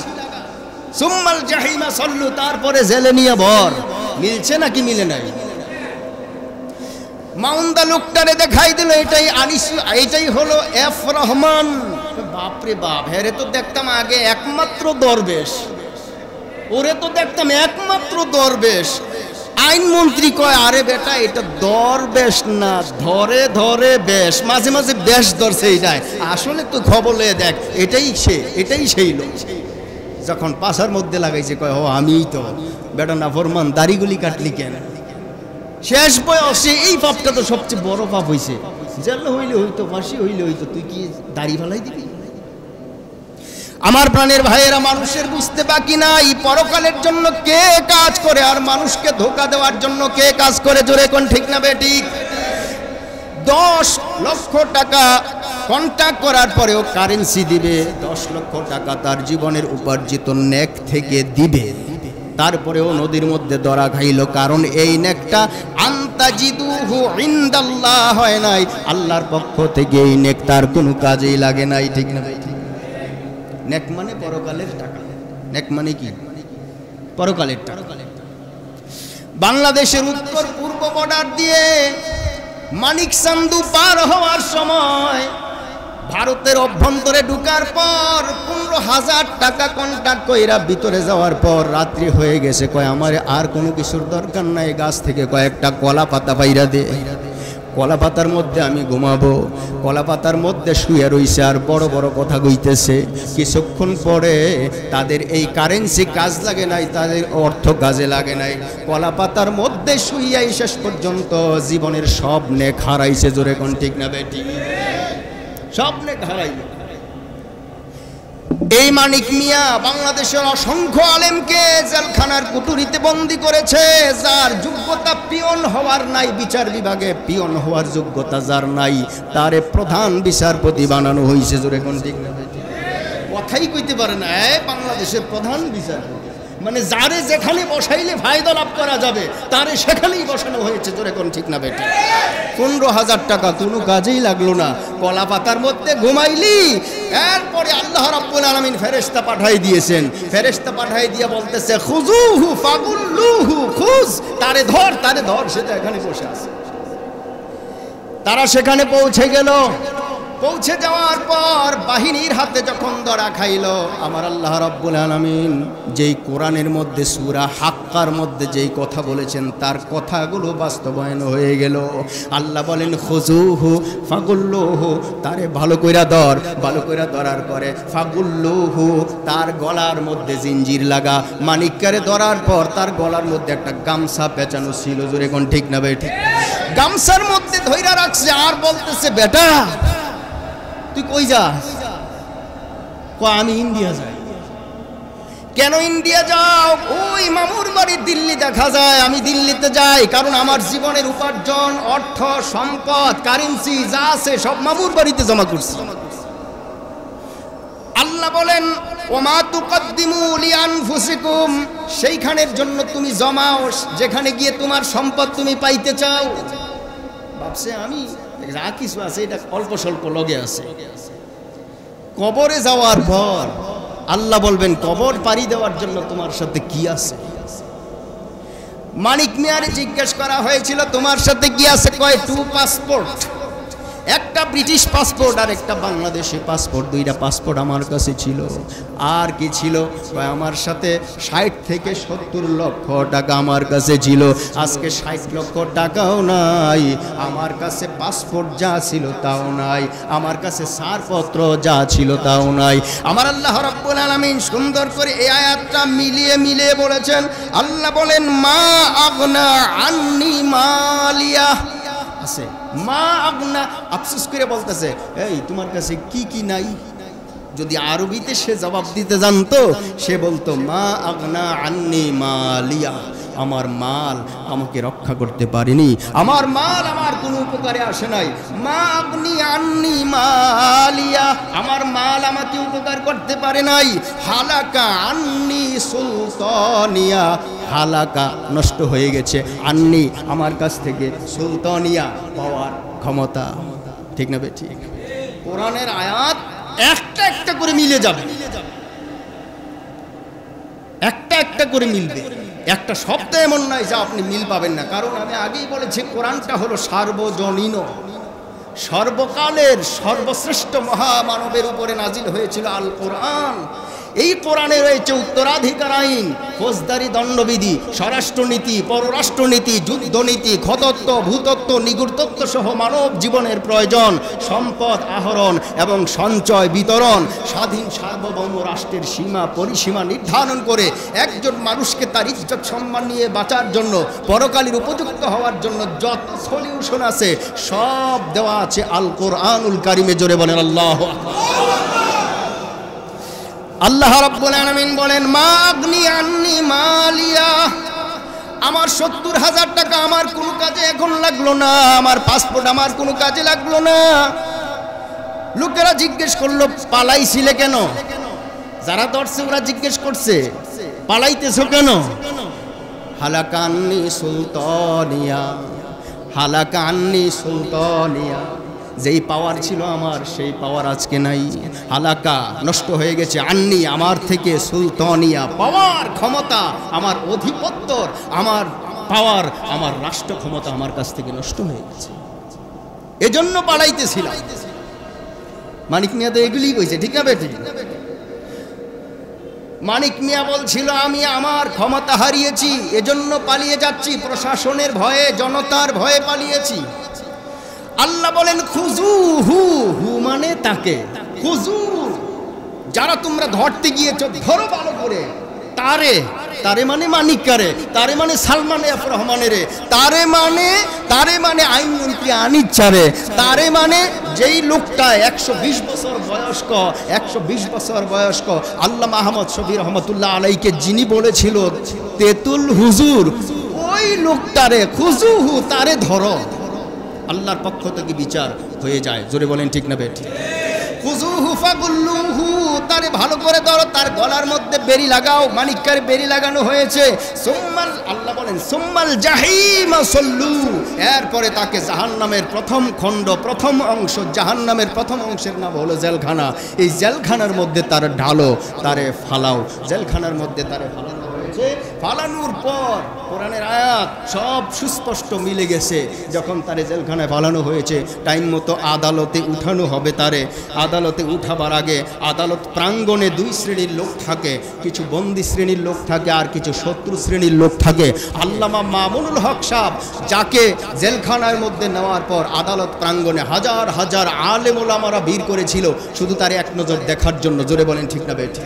Speaker 1: সুম্মাল জাহিমা সাল্লু তারপরে জেলে নিয়ে ভর। মিলছে নাকি মিলে নাই? মাউন্দা লোকটারে দেখাই দিল এটাই আনিস, এটাই হলো এফ রহমান। বাপরে বাপ, হেরে তো দেখতাম আগে একমাত্র দরবেশ, ওরে তো দেখতাম একমাত্র দরবেশ। আইনমন্ত্রী কয় আরে বেটা এটা দরবেশ না, ধরে ধরে বেশ, মাঝে মাঝে বেশ ধরছে এইটাই, আসলে তো খবর লয়ে দেখ এটাই সে, এটাই সেই লোক। যখন পাশার মধ্যে লাগাইছে কয় ও আমিই তো। বেটা না ফরমান দাড়িগুলি কাটলি কেন? শেষ বয়সে এই পাপটা তো সবচেয়ে বড় পাপ হইছে। জেল হইলে হইতো, ফাঁসি হইলে হইতো, তুই কি দাড়ি ফালাই দিবি? আমার প্রাণের ভাইয়েরা, মানুষের বুঝতে বাকি নাই পরকালের জন্য কে কাজ করে আর মানুষকে ধোঁকা দেওয়ার জন্য কে কাজ করে। জোরে কোন ঠিক না বেঠিক? 10 লক্ষ টাকা কন্ট্যাক্ট করার পরেও কারেন্সি দিবে, 10 লক্ষ টাকা তার জীবনের উপার্জিত নেক থেকে দিবে, তারপরেও নদীর মধ্যে ধরা খাইল। কারণ এই নেকটা আনতাজিদুহু ইনদাল্লাহ হয় নাই, আল্লাহর পক্ষ থেকে এই নেক তার কোনো কাজেই লাগে নাই, ঠিক না? নেক মানে পরকালের টাকা। নেক মানে কি? পরকালের টাকা। বাংলাদেশের উত্তর পূর্ব বর্ডার দিয়ে মানিক চান্দু পার হওয়ার সময় ভারতের অভ্যন্তরে ঢুকার পর 15,000 টাকা কন্ট্যাক্ট কইরা ভিতরে যাওয়ার পর রাত্রি হয়ে গেছে, কয় আমার আর কোনো কিছুর দরকার নাই, গাছ থেকে কয়েকটা কলা পাতা পাইরা দে, কলা পাতার মধ্যে আমি ঘুমাবো। কলা পাতার মধ্যে শুয়ে রইছে আর বড় বড় কথা কইতেছে। কিছুক্ষণ পরে তাদের এই কারেন্সি কাজ লাগে নাই, তাদের অর্থ কাজে লাগে নাই, কলা পাতার মধ্যে শুইয়াই শেষ পর্যন্ত জীবনের সব নেক হারাইছে। জোরে কোন ঠিক না বেটি? সব নেক হারাইল। এই মানিক মিয়া বাংলাদেশের অসংখ্য আলেমকে জেলখানার কুটুরিতে বন্দী করেছে। যার যোগ্যতা পিয়ন হওয়ার নাই, বিচার বিভাগে পিয়ন হওয়ার যোগ্যতা যার নাই, তারে প্রধান বিচারপতি বানানো হয়েছে। জোরে কোন ঠিক না? কথাই কইতে পারে না বাংলাদেশের প্রধান বিচারপতি, মানে যারে যেখানে বসাইলে ফায়দা লাভ করা যাবে তারে সেখানেই বসানো হয়েছে। জোরে কোন ঠিক না বেটি? 15,000 টাকা কোনো কাজেই লাগলো না, কলা পাতার মধ্যে ঘুমাইলি। এরপরে আল্লাহ রাব্বুল আলামিন ফেরেশতা পাঠাই দিয়েছেন, ফেরেশতা পাঠাই দিয়ে বলতেছে খুজুহু ফাগুল্লুহু, খুজ তারে ধর, তারে ধর। সেটা এখানে বসে আছে। তারা সেখানে পৌঁছে গেল। পৌঁছে যাওয়ার পর বাহিনীর হাতে যখন ধরা খাইল, আমার আল্লাহ রাব্বুল আলামিন যেই কোরআনের মধ্যে সূরা হাক্কার মধ্যে যেই কথা বলেছেন তার কথাগুলো বাস্তবায়ন হয়ে গেল। আল্লাহ বলেন খুজুহু ফাগুল্লুহু, তারে ভালো কইরা ধর। ভালো কইরা ধরার পরে ফাগুল্লুহু, তার গলার মধ্যে জিঞ্জির লাগা। মানিককারে ধরার পর তার গলার মধ্যে একটা গামছা পেঁচানো ছিল। জোরে কোন ঠিক না ভাই? ঠিক। গামছার মধ্যে ধইরা রাখছে আর বলতেছে বেটা তুই কই যাস? আমি ইন্ডিয়া যাই। কেন ইন্ডিয়া যাও? ওই মামুর বাড়ি দিল্লি দেখা যায়, আমি দিল্লিতে যাই কারণ আমার জীবনের উপার্জন, অর্থ, সম্পদ, কারেন্সি যা আছে সব মামুর বাড়িতে জমা করছি। আল্লাহ বলেন ওমা তুকদ্দিমু লিআনফুসিকুম, সেইখানের জন্য তুমি জমাও যেখানে গিয়ে তোমার সম্পদ তুমি পাইতে চাও। ভাবছে আমি যা কিছু আছে এটা অল্প স্বল্প লগে আছে। কবরে যাওয়ার পর আল্লাহ বলবেন কবর পাড়ি দেওয়ার জন্য তোমার সাথে কি আছে? মানিক মিয়ারে জিজ্ঞেস করা হয়েছিল তোমার সাথে কি আছে? কয় 2 পাসপোর্ট, একটা ব্রিটিশ পাসপোর্ট আর একটা বাংলাদেশি পাসপোর্ট, 2টা পাসপোর্ট আমার কাছে ছিল। আর কি ছিল? আমার সাথে 60 থেকে 70 লক্ষ টাকা আমার কাছে ছিল। আজকে 60 লক্ষ টাকাও নাই, আমার কাছে পাসপোর্ট যা ছিল তাও নাই, আমার কাছে ছাড়পত্র যা ছিল তাও নাই। আমার আল্লাহ রাব্বুল আলামিন সুন্দর করে এই আয়াতটা মিলিয়ে বলেছেন। আল্লাহ বলেন মা আগনা আন্নি মালিয়া আছে, মা আগনা, আফসোস করে বলতেছে এই তোমার কাছে কি কি নাই। যদি আরবিতে সে জবাব দিতে জানতো সে বলতো মা আগনা আন্নি মালিয়া, আমার মাল আমাকে রক্ষা করতে পারেনি, আমার মাল আমার কোনো উপকারে আসে নাই। মা আগনি আন্নি মালিয়া, আমার মাল আমাকে উপকার করতে পারে নাই। হালাকা আন্নি সুলতানিয়া, হালাকা নষ্ট হয়ে গেছে, আন্নি আমার কাছ থেকে, সুলতানিয়া পাওয়ার ক্ষমতা। ঠিক না বে ঠিক? কোরআনের আয়াত একটা একটা করে মিলে যাবে, একটা একটা করে মিলবে। একটা শব্দ এমন নাই যা আপনি মিল পাবেন না, কারণ আমি আগেই বলেছি কোরআনটা হলো সার্বজনীন, সর্বকালের সর্বশ্রেষ্ঠ মহামানবের উপরে নাজিল হয়েছিল আল কোরআন। এই কোরআনে রয়েছে উত্তরাধিকার আইন, ফৌজদারি দণ্ডবিধি, স্বরাষ্ট্রনীতি, পররাষ্ট্রনীতি, যুদ্ধনীতি, ক্ষতত্ব, ভূতত্ব, নিগুড়তত্ত্ব সহ মানব জীবনের প্রয়োজন, সম্পদ আহরণ এবং সঞ্চয় বিতরণ, স্বাধীন সার্বভৌম রাষ্ট্রের সীমা পরিসীমা নির্ধারণ করে একজন মানুষকে তার ইজ্জত সম্মান নিয়ে বাঁচার জন্য, পরকালীর উপযুক্ত হওয়ার জন্য যত সলিউশন আছে সব দেওয়া আছে আল কোরআনুল কারিমে। জোরে বলেন আল্লাহু আকবার। আল্লাহ রাব্বুল আলামিন বলেন মা আগনি আন্নি মালিয়া, আমার 70,000 টাকা আমার কোনো কাজে এখন লাগলো না, আমার পাসপোর্ট আমার কোনো কাজে লাগলো না। লোকেরা জিজ্ঞেস করলো পালাইছিলে কেন? যারা ধরছে ওরা জিজ্ঞেস করছে পালাইতেছো কেন? হালাকা আন্নি সুলতানিয়া, হালাকা আন্নি সুলতানিয়া, যেই পাওয়ার ছিল আমার সেই পাওয়ার আজকে নাই। হালাকা নষ্ট হয়ে গেছে, আন্নি আমার থেকে, সুলতানিয়া পাওয়ার ক্ষমতা, আমার অধিপত্য, আমার পাওয়ার, আমার রাষ্ট্র ক্ষমতা আমার কাছ থেকে নষ্ট হয়ে গেছে, এজন্য পালাইতেছিলাম। মানিক মিয়া তো এগুলি কইছে, ঠিক না বেটি? মানিক মিয়া বলছিল আমি আমার ক্ষমতা হারিয়েছি এজন্য পালিয়ে যাচ্ছি, প্রশাসনের ভয়ে, জনতার ভয়ে পালিয়েছি। আল্লাহ বলেন খুজুহু, হু মানে তাকে, খুজু, যারা তোমরা ধরতে গিয়েছো ধরো ভালো করে। তারে, তারে মানে মানিকারে, তারে মানে সালমান এফ রহমানের, তারে মানে আইনমন্ত্রী আনিচ্ছারে, তারে মানে যেই লোকটা 120 বছর বয়স্ক, 120 বছর বয়স্ক আল্লামা আহমদ শফি রহমতুল্লাহ আলাইকে যিনি বলেছিল তেতুল হুজুর, ওই লোকটারে খুজুহু, তারে ধরো। আল্লাহর পক্ষ থেকে বিচার হয়ে যায়। জোরে বলেন ঠিক না বেটি? খুজুহু ফাগুল্লুহু, তারে ভালো করে ধরো, তার গলার মধ্যে বেরি লাগাও। মানিককার বেরি লাগানো হয়েছে। সুম্মাল, আল্লাহ বলেন সুম্মাল জাহিম সল্লু, এরপরে তাকে জাহান্নামের প্রথম খণ্ড, প্রথম অংশ, জাহান্নামের প্রথম অংশের নাম হলো জেলখানা। এই জেলখানার মধ্যে তার ঢালো, তারে ফালাও। জেলখানার মধ্যে তারে ফালানো হয়েছে। ফালানোর পর কোরআনের আয়াত সব সুস্পষ্ট মিলে গেছে। যখন তারে জেলখানায় ফালানো হয়েছে, টাইম মতো আদালতে উঠানো হবে তারে। আদালতে উঠাবার আগে আদালত প্রাঙ্গণে 2 শ্রেণীর লোক থাকে, কিছু বন্দি শ্রেণীর লোক থাকে আর কিছু শত্রু শ্রেণীর লোক থাকে। আল্লামা মামুনুল হক সাহেব যাকে জেলখানার মধ্যে নেওয়ার পর আদালত প্রাঙ্গণে হাজার হাজার আলেম ওলামারা ভিড় করেছিল শুধু তার এক নজর দেখার জন্য। জোরে বলেন ঠিক না বেঠিক?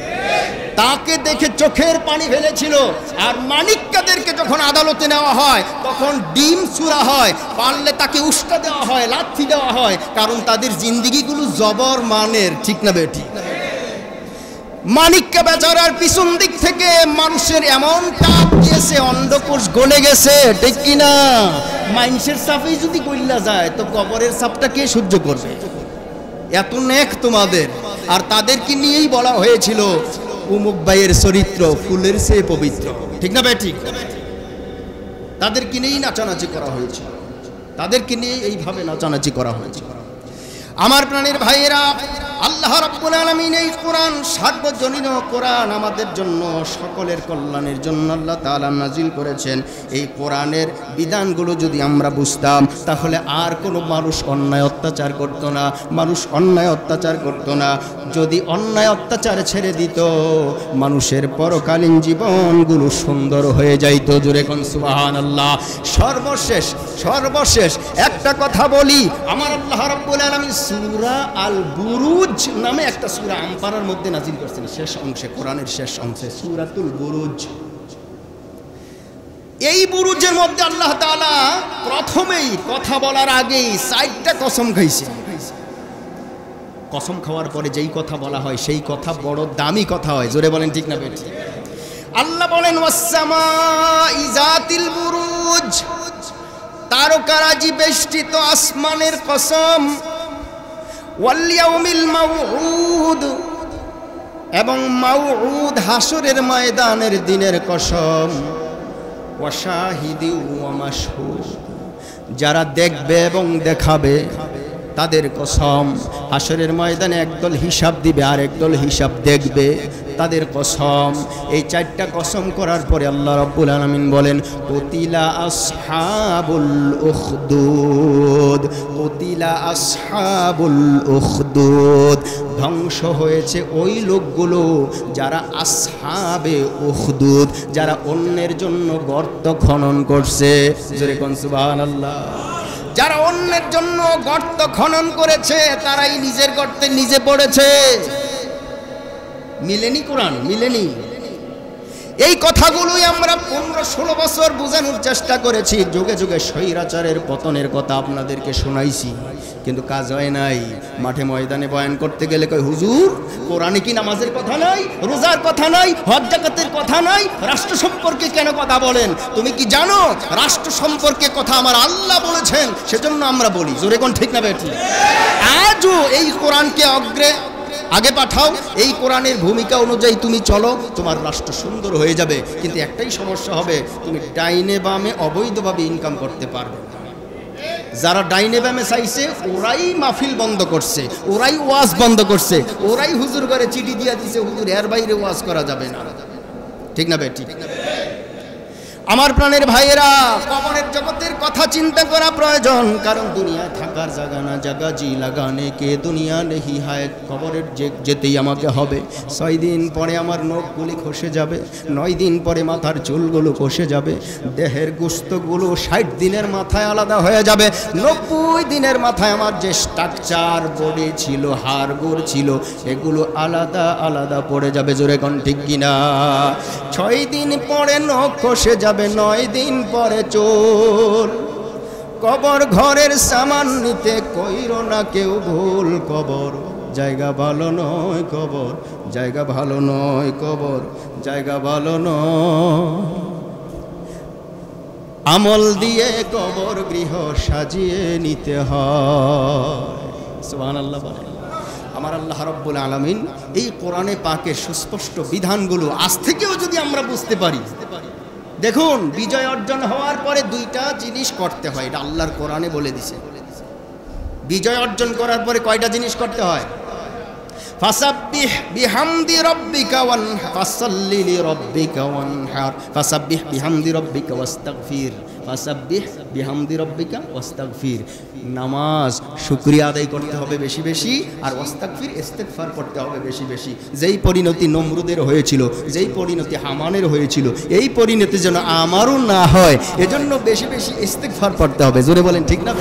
Speaker 1: তাকে দেখে চোখের পানি ফেলেছিল। আর মানিক্কাদেরকে যখন আদালতে নেওয়া হয় তখন ডিম চূড়া হয়, পারলে তাকে উস্কা দেওয়া হয়, লাথি দেওয়া হয়, কারণ তাদের জিন্দিগিগুলো জবর মানের। ঠিক না বেঠিক? মানিককে বেচারার পিছন দিক থেকে মানুষের এমন চাপ দিয়েছে, অন্ডকোষ গলে গেছে, ঠিক কিনা? মানুষের চাপেই যদি গইলা যায় তো কবরের চাপটা কে সহ্য করবে? এত নেক তোমাদের। আর তাদেরকে নিয়েই বলা হয়েছিল উমুক ভাইয়ের চরিত্র ফুলের চেয়ে পবিত্র, ঠিক না ভাই? ঠিক। তাদেরকে নিয়েই নাচানাচি করা হয়েছিল, তাদেরকে নিয়ে এইভাবে নাচানাচি করা হয়েছিল। আমার প্রাণের ভাইয়েরা, আল্লাহ রাব্বুল আলামিন এই কোরআন, সার্বজনীন কোরআন আমাদের জন্য সকলের কল্যাণের জন্য আল্লাহ তাআলা নাজিল করেছেন। এই কোরআনের বিধানগুলো যদি আমরা বুঝতাম তাহলে আর কোনো মানুষ অন্যায় অত্যাচার করতো না, মানুষ অন্যায় অত্যাচার করতো না। যদি অন্যায় অত্যাচার ছেড়ে দিত মানুষের পরকালীন জীবনগুলো সুন্দর হয়ে যাইত। জোরে কোন সুবহানাল্লাহ। সর্বশেষ একটা কথা বলি, আমার আল্লাহ রাব্বুল আলামিন সূরা আল বুরুজ নামে একটা সূরা আমপারার মধ্যে নাজিল করেছেন, শেষ অংশে, কোরআনের শেষ অংশে, সূরাতুল বুরুজ। এই বুরুজের মধ্যে আল্লাহ তাআলা প্রথমেই কথা বলার আগেই 4টা কসম খাইছে। কসম খাওয়ার পরে যেই কথা বলা হয় সেই কথা বড় দামি কথা হয়। জোরে বলেন ঠিক না বেঠিক? আল্লাহ বলেন ওয়াস-সামাই যাতিল বুরুজ, তারকারাজি বেষ্টিত আসমানের কসম, ওয়াল ইয়াউমিল মাউউদ, এবং মাউউদ হাসরের ময়দানের দিনের কসম, ওয়া শাহিদি ওয়া মাশহুদ, যারা দেখবে এবং দেখাবে তাদের কসম। হাসরের ময়দানে একদল হিসাব দিবে আর একদল হিসাব দেখবে, তাদের কসম। এই 4টা কসম করার পরে আল্লাহ রাব্বুল আলামিন বলেন কুতিলা আসহাবুল উখদুদ, কুতিলা আসহাবুল উখদুদ, ধ্বংস হয়েছে ওই লোকগুলো যারা আসহাবে উখদুদ, যারা অন্যের জন্য গর্ত খনন করছে। জোরে কোন সুবহানাল্লাহ। যারা অন্যের জন্য গর্ত খনন করেছে তারাই নিজের গর্তে নিজে পড়েছে। মিলেনি কোরআন? মিলেনি। এই কথাগুলোই আমরা 15-16 বছর বোঝানোর চেষ্টা করেছি, যুগে যুগে স্বৈরাচারের পতনের কথা আপনাদেরকে শোনাইছি, কিন্তু কাজ হয় নাই। মাঠে ময়দানে বয়ান করতে গেলে কই হুজুর কোরআনে কি নামাজের কথা নাই, রোজার কথা নাই, হজ যাকাতের কথা নাই, রাষ্ট্র সম্পর্কে কেন কথা বলেন? তুমি কি জানো রাষ্ট্র সম্পর্কে কথা আমার আল্লাহ বলেছেন, সেজন্য আমরা বলি। জোরে কোন ঠিক না বেঠি? আজও এই কোরআনকে আগে পাঠাও, এই কোরআনের ভূমিকা অনুযায়ী তুমি চলো, তোমার রাষ্ট্র সুন্দর হয়ে যাবে। কিন্তু একটাই সমস্যা হবে, তুমি ডাইনে বামে অবৈধভাবে ইনকাম করতে পারবে না। যারা ডাইনে বামে চাইছে ওরাই মাহফিল বন্ধ করছে, ওরাই ওয়াজ বন্ধ করছে, ওরাই হুজুর ঘরে চিঠি দিয়ে দিছে হুজুর এর বাইরে ওয়াজ করা যাবে না। ঠিক না বেটি? আমার প্রাণের ভাইয়েরা, কবরের জগতের কথা চিন্তা করা প্রয়োজন, কারণ দুনিয়া থাকার জায়গা না, জায়গা জি লাগানে কে দুনিয়া নেহি হায়। কবরের যেতেই আমাকে হবে। 6 দিন পরে আমার নখগুলি খসে যাবে, 9 দিন পরে মাথার চুলগুলো খসে যাবে, দেহের গোশতগুলো 60 দিনের মাথায় আলাদা হয়ে যাবে, 90 দিনের মাথায় আমার যে স্ট্রাকচার বডি ছিল, হাড়গোড় ছিল, এগুলো আলাদা আলাদা পড়ে যাবে। জোরে কোন ঠিক কিনা? 6 দিন পরে নখ খসে যাবে, 9 দিন পরে চুল। কবর ঘরের সামান নিতে কইরো না কেউ ভুল, কবর জায়গা ভালো নয়, কবর জায়গা ভালো নয়, কবর জায়গা ভালো নয়। আমল দিয়ে কবর গৃহ সাজিয়ে নিতে হয়। সুবহানাল্লাহ বলেন। আমার আল্লাহ রাব্বুল আলামিন এই কোরআনে পাকের সুস্পষ্ট বিধানগুলো আজ থেকেও যদি আমরা বুঝতে পারি, দেখুন বিজয় অর্জন হওয়ার পরে 2টা জিনিস করতে হয়, এটা আল্লাহর কোরআনে বলে দিছে। বিজয় অর্জন করার পরে কয়টা জিনিস করতে হয়? ফাসাব্বিহ বিহামদি রাব্বিকা ফাসাল্লি লিরাব্বিকা ওয়ানহার, ফাসাব্বিহ বিহামদি রাব্বিকা ওয়াস্তাগফির, ফাসাব্বিহ বিহামদি রাব্বিকা ওয়াস্তাগফির। নামাজ শুকরিয়া আদায় করতে হবে বেশি বেশি, আর ওয়াস্তাগফির ইস্তিগফার করতে হবে বেশি বেশি। যেই পরিণতি নমরুদের হয়েছিল, যেই পরিণতি হামানের হয়েছিল, এই পরিণতি যেন আমারও না হয়, এজন্য বেশি বেশি ইস্তিগফার করতে হবে। জোরে বলেন ঠিক না?